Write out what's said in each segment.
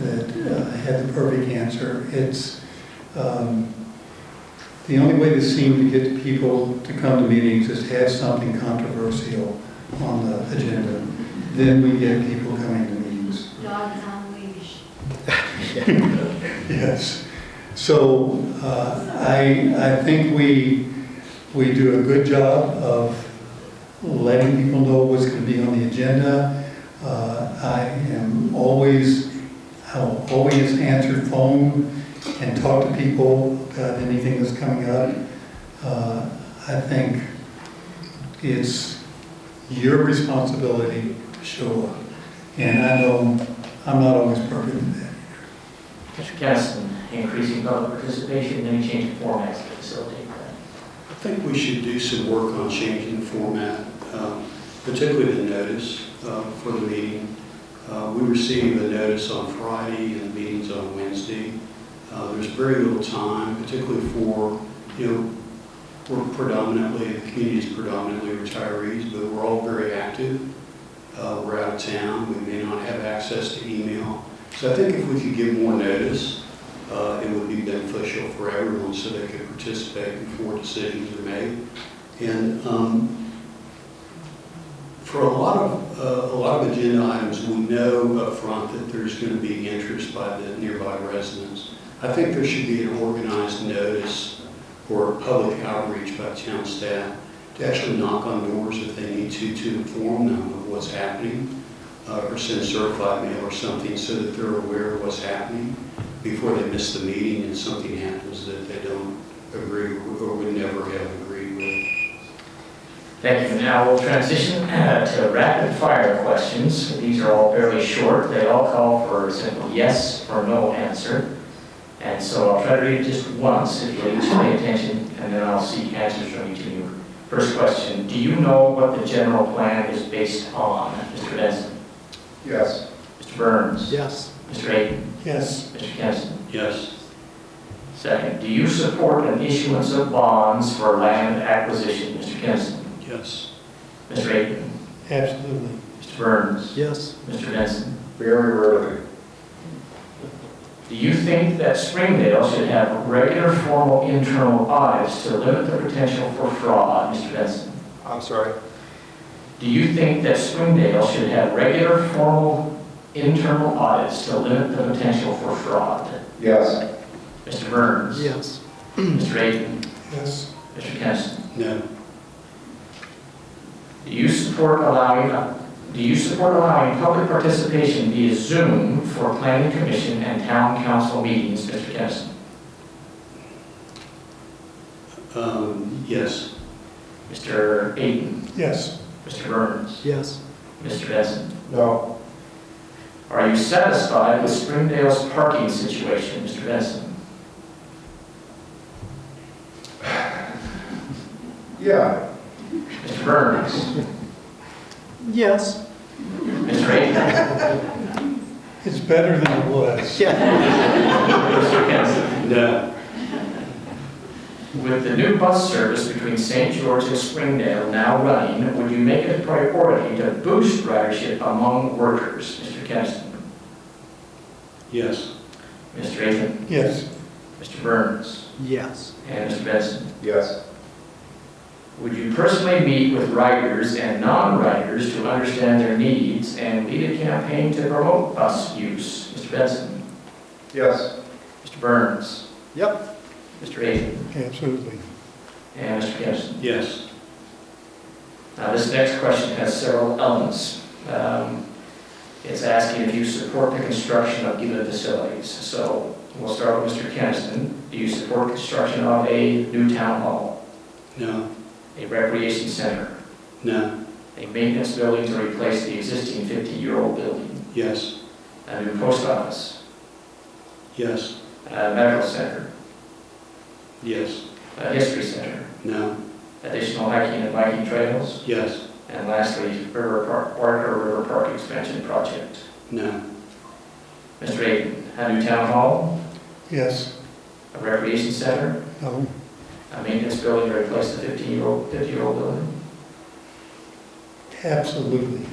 had the perfect answer. It's the only way to seem to get people to come to meetings is to have something controversial on the agenda. Then we get people coming to meetings. Dogs on leash. Yes. So I think we do a good job of letting people know what's going to be on the agenda. I'll always answer phone and talk to people about anything that's coming up. I think it's your responsibility to show up. And I know I'm not always perfect in that. Mr. Kenaston, increasing public participation, any change in formats to facilitate that? I think we should do some work on changing the format, particularly the notice for the meeting. We receive the notice on Friday and the meetings on Wednesday. There's very little time, particularly for, we're predominantly, the community is predominantly retirees, but we're all very active. We're out of town. We may not have access to email. So I think if we could give more notice, it would be beneficial for everyone so they could participate before decisions are made. And for a lot of agenda items, we know up front that there's going to be interest by the nearby residents. I think there should be an organized notice or public outreach by town staff to actually knock on doors if they need to inform them of what's happening, or send certified mail or something so that they're aware of what's happening before they miss the meeting and something happens that they don't agree with or would never have agreed with. Thank you. Now we'll transition to rapid fire questions. These are all fairly short. They all call for a simple yes or no answer. And so I'll try to read it just once if you'll each pay attention, and then I'll seek answers from each of you. First question, do you know what the general plan is based on? Mr. Benson? Yes. Mr. Burns? Yes. Mr. Aton? Yes. Mr. Kenaston? Yes. Second, do you support an issuance of bonds for land acquisition? Mr. Kenaston? Yes. Mr. Aton? Absolutely. Mr. Burns? Yes. Mr. Benson? Very rarely. Do you think that Springdale should have regular formal internal audits to limit the potential for fraud? Mr. Benson? I'm sorry. Do you think that Springdale should have regular formal internal audits to limit the potential for fraud? Yes. Mr. Burns? Yes. Mr. Aton? Yes. Mr. Kenaston? No. Do you support allowing public participation via Zoom for Planning Commission and Town Council meetings? Mr. Kenaston? Yes. Mr. Aton? Yes. Mr. Burns? Yes. Mr. Benson? No. Are you satisfied with Springdale's parking situation? Mr. Benson? Yeah. Mr. Burns? Yes. Mr. Aton? It's better than it was. Yeah. Mr. Kenaston? No. With the new bus service between St. George and Springdale now running, would you make it a priority to boost ridership among workers? Mr. Kenaston? Yes. Mr. Aton? Yes. Mr. Burns? Yes. And Mr. Benson? Yes. Would you personally meet with riders and non-riders to understand their needs and lead a campaign to promote bus use? Mr. Benson? Yes. Mr. Burns? Yep. Mr. Aton? Absolutely. And Mr. Kenaston? Yes. Now this next question has several elements. It's asking if you support the construction of given facilities. So we'll start with Mr. Kenaston. Do you support construction of a new town hall, No. a recreation center, No. a maintenance building to replace the existing 50-year-old building, Yes. a new post office, Yes. a medical center, Yes. a history center, No. additional hiking and biking trails, Yes. and lastly, Parker River Park expansion project? No. Mr. Aton, a new town hall, Yes. a recreation center, No. a maintenance building to replace the 50-year-old building, Absolutely.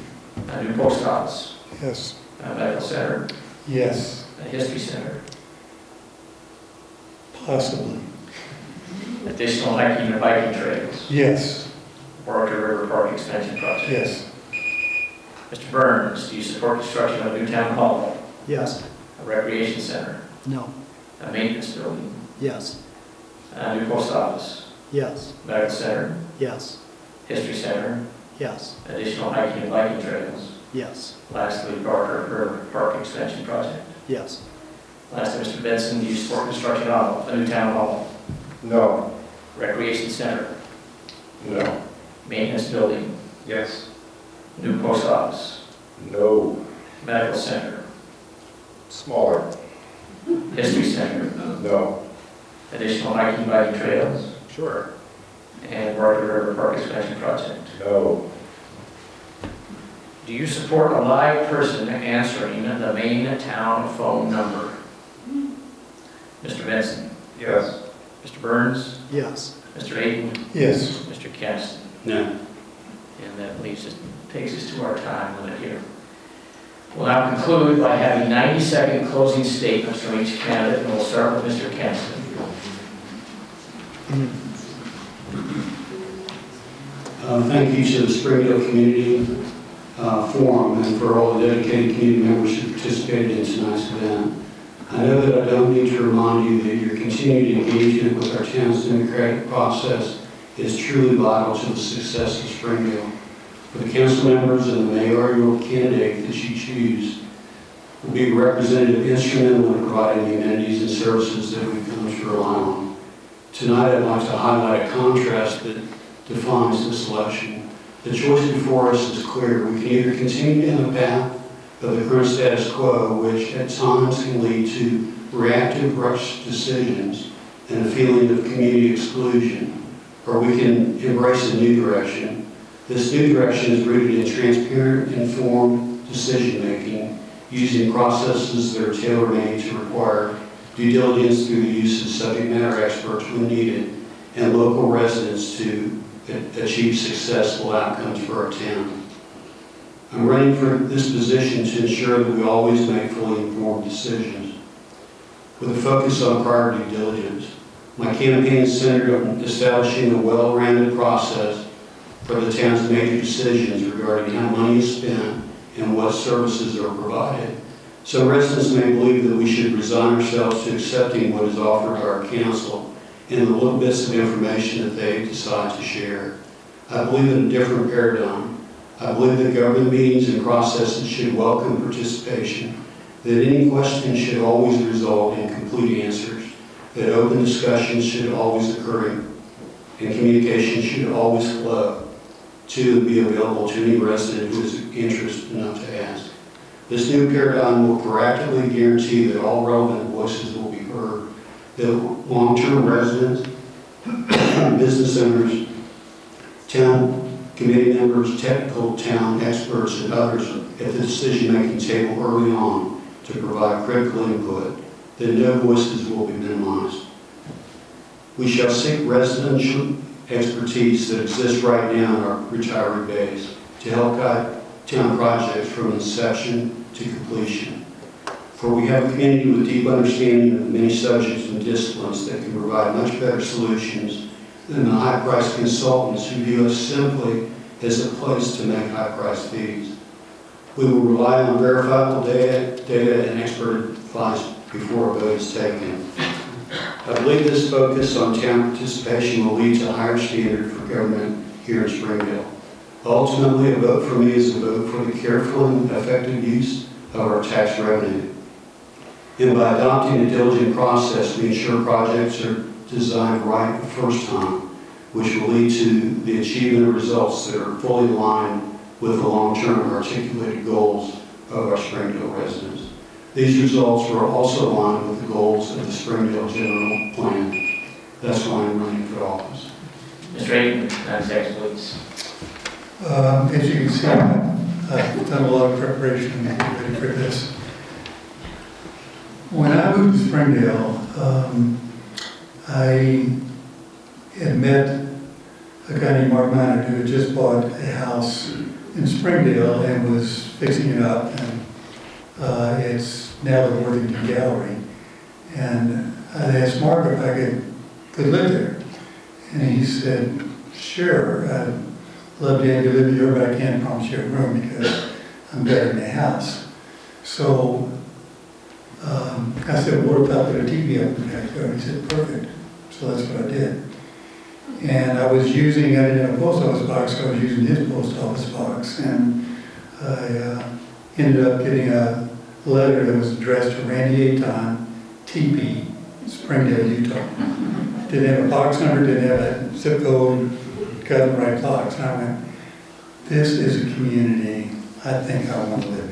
a new post office, Yes. a medical center, Yes. History Center. Possibly. Additional hiking and biking trails. Yes, Barker River Park Expansion Project. yes, Mr. Burns, do you support construction of a new town hall, Yes. a recreation center, No. a maintenance building, Yes. a new post office, Yes. medical center, Yes. history center, Yes. additional hiking and biking trails, Yes. lastly, Barker River Park Expansion Project? Yes. Lastly, Mr. Benson, do you support construction of a new town hall, No. recreation center, No. maintenance building, Yes. new post office, No. medical center, Smaller. history center, No. additional hiking and biking trails, Sure. and Barker River Park Expansion Project? No. Do you support a live person answering the main town phone number? Mr. Benson, Yes. Mr. Burns, Yes. Mr. Aton, yes. Mr. Kenaston. No. And that leaves us, takes us to our time limit here. We'll now conclude by having 90-second closing statements from each candidate, and we'll start with Mr. Kenaston. Thank you to the Springdale Community Forum and for all the dedicated community members who participated in tonight's event. I know that I don't need to remind you that your continued engagement with our town's democratic process is truly vital to the success of Springdale. For the council members and the mayoral candidate that you choose will be a representative instrumental in providing the amenities and services that we've come to rely on. Tonight I'd like to highlight a contrast that defines this election. The choice before us is clear. We can either continue down the path of the current status quo, which at times can lead to reactive rush decisions and a feeling of community exclusion, or we can embrace a new direction. This new direction is rooted in transparent, informed decision-making, using processes that are tailor-made to require due diligence through the use of subject matter experts when needed, and local residents to achieve successful outcomes for our town. I'm running for this position to ensure that we always make fully informed decisions with a focus on prior due diligence. My campaign is centered on establishing a well-rounded process for the town's major decisions regarding how money is spent and what services are provided. Some residents may believe that we should resign ourselves to accepting what is offered to our council and the little bits of information that they decide to share. I believe in a different paradigm. I believe that government meetings and processes should welcome participation, that any question should always result in complete answers, that open discussions should always occur, and communication should always flow to and be available to any resident who is interested enough to ask. This new paradigm will proactively guarantee that all relevant voices will be heard, that long-term residents, business owners, town committee members, technical town experts, and others at the decision-making table early on to provide critical input, that no voices will be minimized. We shall seek residential expertise that exists right now in our retiree base to help guide town projects from inception to completion. For we have a community with deep understanding of many subjects and disciplines that can provide much better solutions than the high-priced consultants who view us simply as a place to make high-priced fees. We will rely on verifiable data and expert advice before a vote is taken. I believe this focus on town participation will lead to a higher standard for government here in Springdale. Ultimately, a vote for me is a vote for the careful and effective use of our tax revenue. And by adopting a diligent process, we ensure projects are designed right the first time, which will lead to the achievement of results that are fully aligned with the long-term articulated goals of our Springdale residents. These results were also aligned with the goals of the Springdale General Plan. That's why I'm running for office. Mr. Aton, 9 seconds, please. As you can see, I've done a lot of preparation to get ready for this. When I moved to Springdale, I had met a guy named Mark Minor who had just bought a house in Springdale and was fixing it up. And it's now the Worthington Gallery. And I asked Mark if I could live there. And he said, sure, I'd love to have you live here, but I can't promise you a room because I'm better in the house. So I said, what if I put a TV up in the backyard? He said, perfect. So that's what I did. And I was using, I didn't have a post office box, so I was using his post office box. And I ended up getting a letter that was addressed to Randy Aton, TP, Springdale, Utah. Didn't have a box number, didn't have a zip code, got the right box. And I went, this is a community I think I want to live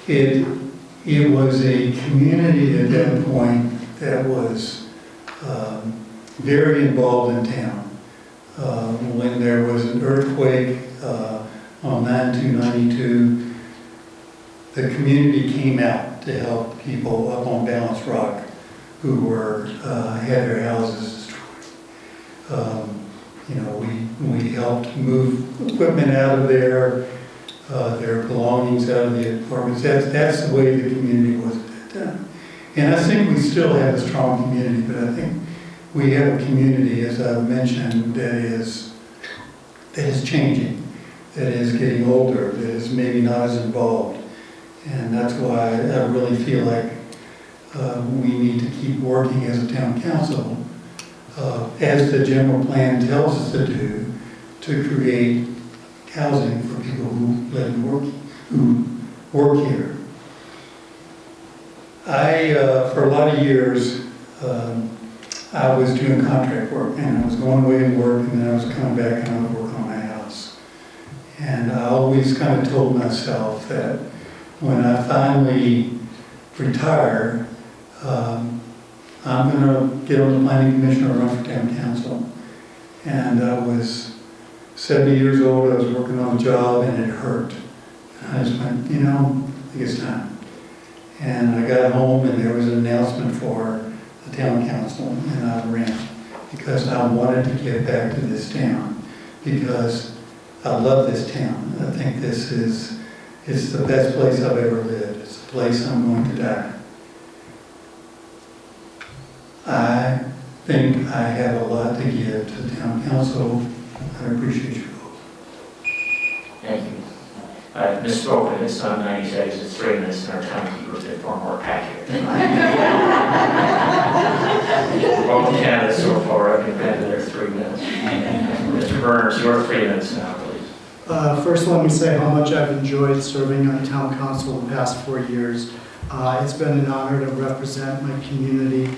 in. It was a community at that point that was very involved in town. When there was an earthquake on 9/2/92, the community came out to help people up on Balance Rock who were had their houses destroyed. We helped move equipment out of there, their belongings out of the apartments. That's the way the community was at that time. And I think we still have a strong community, but I think we have a community, as I mentioned, that is changing, that is getting older, that is maybe not as involved. And that's why I really feel like we need to keep working as a town council, as the general plan tells us to do, to create housing for people who live and work here. For a lot of years, I was doing contract work, and I was going away and work, and then I was coming back and I would work on my house. And I always kind of told myself that when I finally retire, I'm going to get on the planning commission or run for town council. And I was 70 years old, I was working on a job, and it hurt. And I just went, I think it's time. And I got home, and there was an announcement for the town council, and I ran because I wanted to get back to this town because I love this town. I think it's the best place I've ever lived. It's the place I'm going to die. I think I have a lot to give to the town council. I appreciate your vote. Thank you. I misspoke, it's not 90 seconds, it's 3 minutes, and our timekeeper did far more accurate. Both candidates so far, I've been to their 3 minutes. Mr. Burns, your 3 minutes now, please. First, let me say how much I've enjoyed serving on town council the past 4 years. It's been an honor to represent my community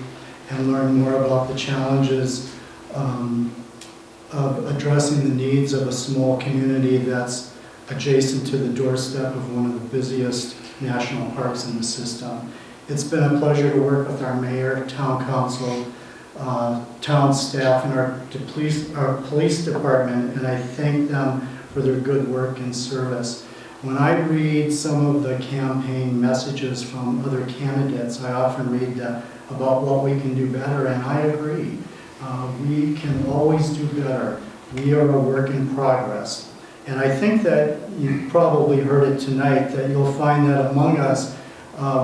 and learn more about the challenges of addressing the needs of a small community that's adjacent to the doorstep of one of the busiest national parks in the system. It's been a pleasure to work with our mayor, town council, town staff, and our police department, and I thank them for their good work and service. When I read some of the campaign messages from other candidates, I often read about what we can do better, and I agree. We can always do better. We are a work in progress. And I think that you probably heard it tonight, that you'll find that among us,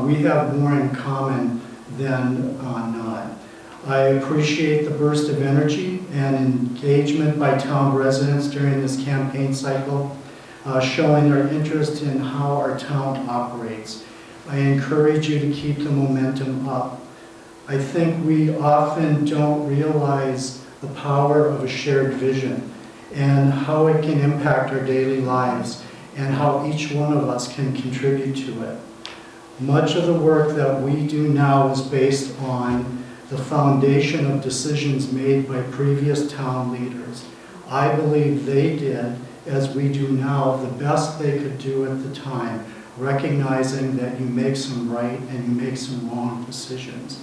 we have more in common than not. I appreciate the burst of energy and engagement by town residents during this campaign cycle, showing their interest in how our town operates. I encourage you to keep the momentum up. I think we often don't realize the power of a shared vision and how it can impact our daily lives and how each one of us can contribute to it. Much of the work that we do now is based on the foundation of decisions made by previous town leaders. I believe they did, as we do now, the best they could do at the time, recognizing that you make some right and you make some wrong decisions.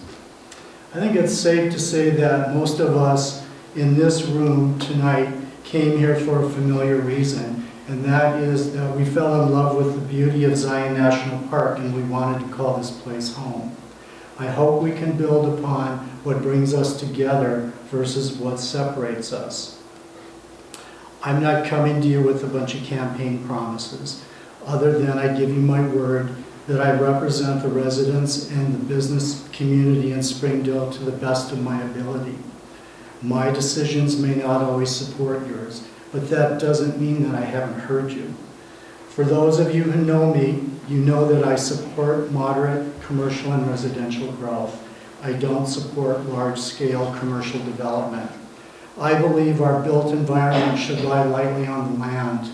I think it's safe to say that most of us in this room tonight came here for a familiar reason, and that is that we fell in love with the beauty of Zion National Park and we wanted to call this place home. I hope we can build upon what brings us together versus what separates us. I'm not coming to you with a bunch of campaign promises, other than I give you my word that I represent the residents and the business community in Springdale to the best of my ability. My decisions may not always support yours, but that doesn't mean that I haven't heard you. For those of you who know me, you know that I support moderate commercial and residential growth. I don't support large-scale commercial development. I believe our built environment should lie lightly on the land.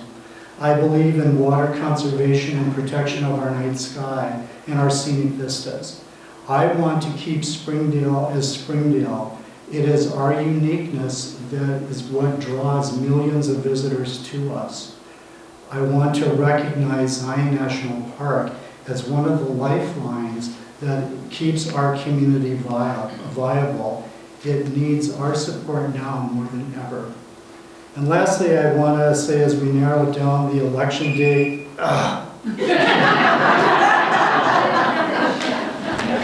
I believe in water conservation and protection of our night sky and our scenic vistas. I want to keep Springdale as Springdale. It is our uniqueness that is what draws millions of visitors to us. I want to recognize Zion National Park as one of the lifelines that keeps our community viable. It needs our support now more than ever. And lastly, I want to say, as we narrow down the election date,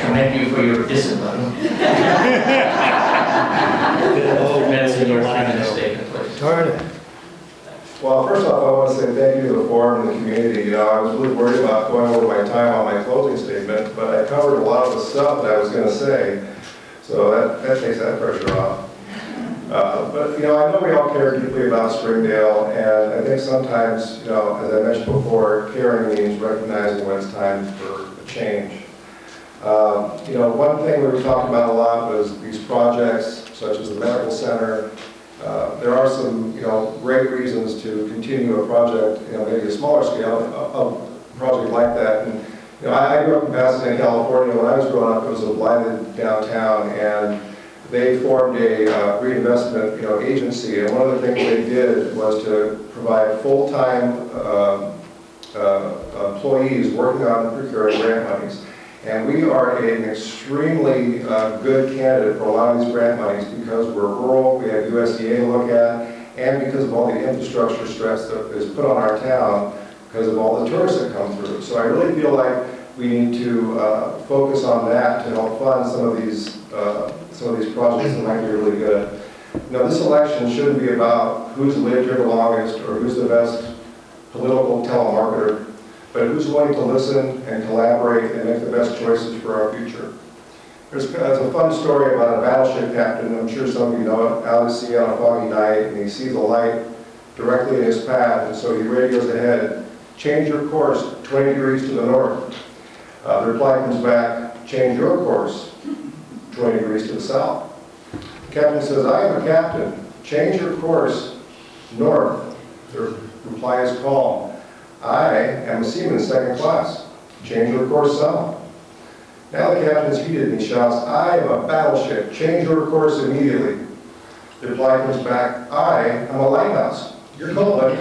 Commend you for your discipline. Mr. Benson, your 3-minute statement, please. darn it. Well, first off, I want to say thank you to the forum and the community. You know, I was really worried about going over my time on my closing statement, but I covered a lot of the stuff that I was going to say, so that takes that pressure off. But, you know, I know we all care deeply about Springdale, and I think sometimes, you know, as I mentioned before, caring means recognizing when it's time for a change. You know, one thing we were talking about a lot was these projects, such as the medical center. There are some, you know, great reasons to continue a project, you know, maybe a smaller scale of a project like that. And, you know, I grew up in Pasadena, California. When I was growing up, it was a blighted downtown, and they formed a reinvestment, you know, agency. And one of the things they did was to provide full-time employees working on procuring grant monies. And we are an extremely good candidate for a lot of these grant monies because we're rural, we have USDA to look at, and because of all the infrastructure stress that is put on our town because of all the tourists that come through. So I really feel like we need to focus on that to help fund some of these projects that might be really good. You know, this election shouldn't be about who's lived here the longest or who's the best political telemarketer, but who's willing to listen and collaborate and make the best choices for our future. There's a fun story about a battleship captain, I'm sure some of you know it, out at sea on a foggy night, and he sees a light directly in his path, and so he radios ahead, change your course 20 degrees to the north. The reply comes back, change your course 20 degrees to the south. The captain says, I am a captain, change your course north. The reply is calm. I am a seaman second class. Change your course south. Now the captain is heated and he shouts, I am a battleship. Change your course immediately. The reply comes back, I am a lighthouse. You're cold, buddy. I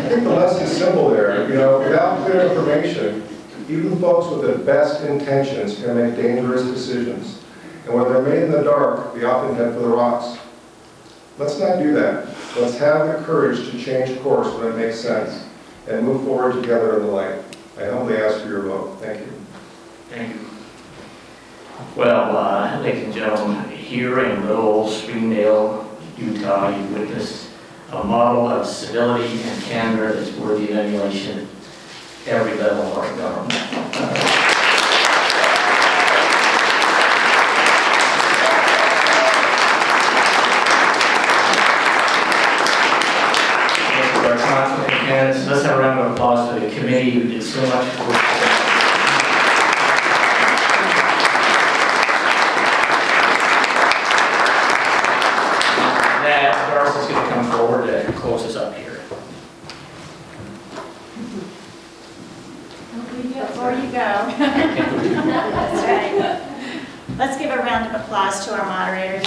think the lesson's simple there. You know, without clear information, even folks with the best intentions can make dangerous decisions. And when they're made in the dark, they often head for the rocks. Let's not do that. Let's have the courage to change course when it makes sense and move forward together in the light. I humbly ask for your vote. Thank you. Thank you. Well, ladies and gentlemen, here in little old Springdale, Utah, you witnessed a model of civility and candor that's worthy of emulation at every level of our government. Let's have a round of applause for the committee who did so much work. That Darcy's going to come forward and close us up here. Before you go. That's right. Let's give a round of applause to our moderator.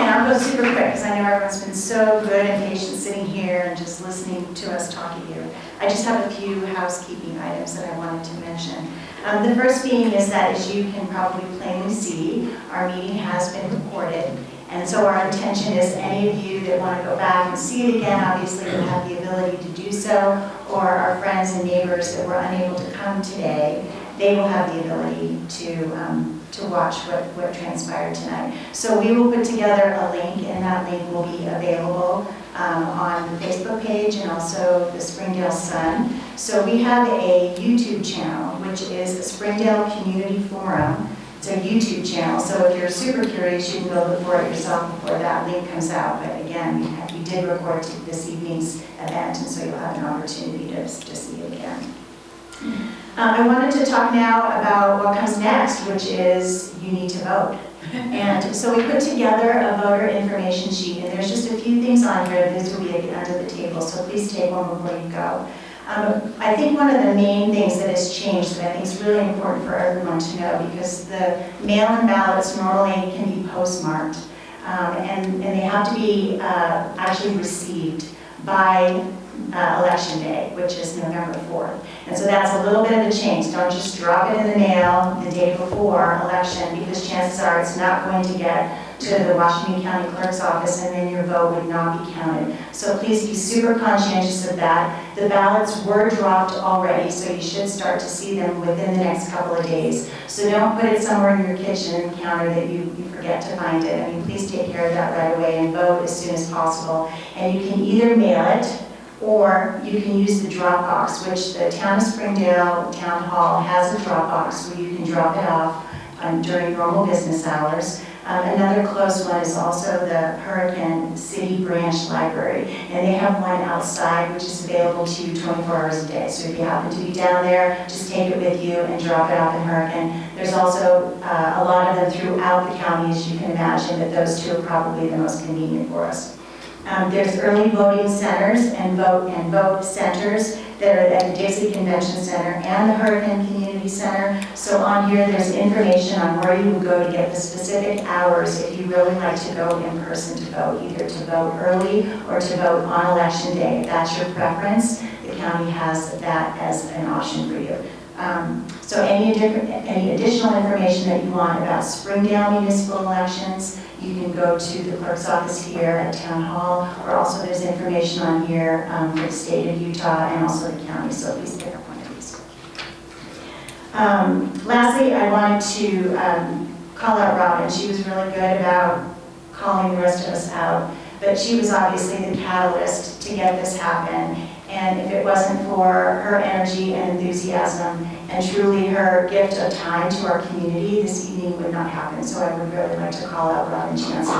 I'll go super quick because I know everyone's been so good and patient sitting here and just listening to us talk to you. I just have a few housekeeping items that I wanted to mention. The first being is that, as you can probably plainly see, our meeting has been recorded. And so our intention is any of you that want to go back and see it again, obviously will have the ability to do so, or our friends and neighbors that were unable to come today, they will have the ability to to watch what transpired tonight. So we will put together a link, and that link will be available on the Facebook page and also the Springdale Sun. So we have a YouTube channel, which is Springdale Community Forum. It's a YouTube channel, so if you're super curious, you can go look for it yourself before that link comes out. But again, we did record this evening's event, and so you'll have an opportunity to see it again. I wanted to talk now about what comes next, which is you need to vote. And so we put together a voter information sheet, and there's just a few things on here. This will be under the table, so please take one before you go. I think one of the main things that has changed that I think is really important for everyone to know, because the mail-in ballots normally can be postmarked, and they have to be actually received by election day, which is November 4th. And so that's a little bit of a change. Don't just drop it in the mail the day before election, because chances are it's not going to get to the Washington County Clerk's office, and then your vote would not be counted. So please be super conscientious of that. The ballots were dropped already, so you should start to see them within the next couple of days. So don't put it somewhere in your kitchen counter that you forget to find it. I mean, please take care of that right away and vote as soon as possible. And you can either mail it, or you can use the drop box, which the Town of Springdale Town Hall has a drop box where you can drop it off during normal business hours. Another close one is also the Hurricane City Branch Library, and they have one outside which is available to you 24 hours a day. So if you happen to be down there, just take it with you and drop it off in Hurricane. There's also a lot of them throughout the county, as you can imagine, but those two are probably the most convenient for us. There's early voting centers and vote centers that are at the Dixie Convention Center and the Hurricane Community Center. So on here, there's information on where you would go to get the specific hours if you really like to go in person to vote, either to vote early or to vote on election day. If that's your preference, the county has that as an option for you. So any additional information that you want about Springdale municipal elections, you can go to the clerk's office here at Town Hall, or also there's information on here for the state of Utah and also the county, so please pick up one of these. Lastly, I wanted to call out Robin. She was really good about calling the rest of us out, but she was obviously the catalyst to get this happen. And if it wasn't for her energy and enthusiasm and truly her gift of time to our community, this evening would not happen. So I would really like to call out Robin Jansen.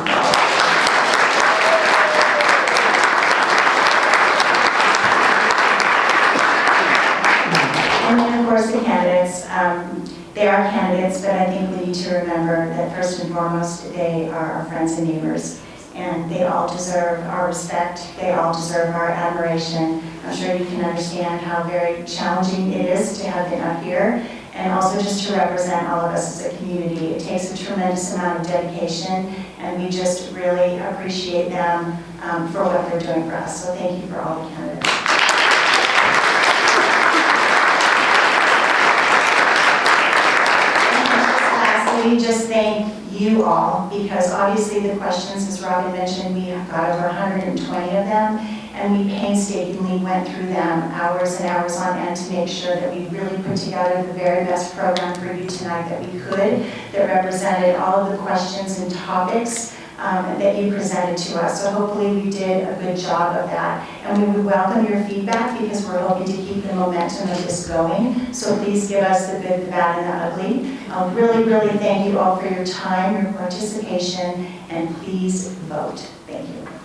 And then, of course, the candidates. They are candidates, but I think we need to remember that first and foremost, they are our friends and neighbors. And they all deserve our respect. They all deserve our admiration. I'm sure you can understand how very challenging it is to have been up here, and also just to represent all of us as a community. It takes a tremendous amount of dedication, and we just really appreciate them for what they're doing for us. So thank you for all the candidates. Just thank you all, because obviously the questions, as Robin mentioned, we have got over 120 of them, and we painstakingly went through them hours and hours on end to make sure that we really put together the very best program for you tonight that we could, that represented all of the questions and topics that you presented to us. So hopefully we did a good job of that. And we would welcome your feedback, because we're hoping to keep the momentum of this going. So please give us the good, the bad, and the ugly. Really, really thank you all for your time, your participation, and please vote. Thank you.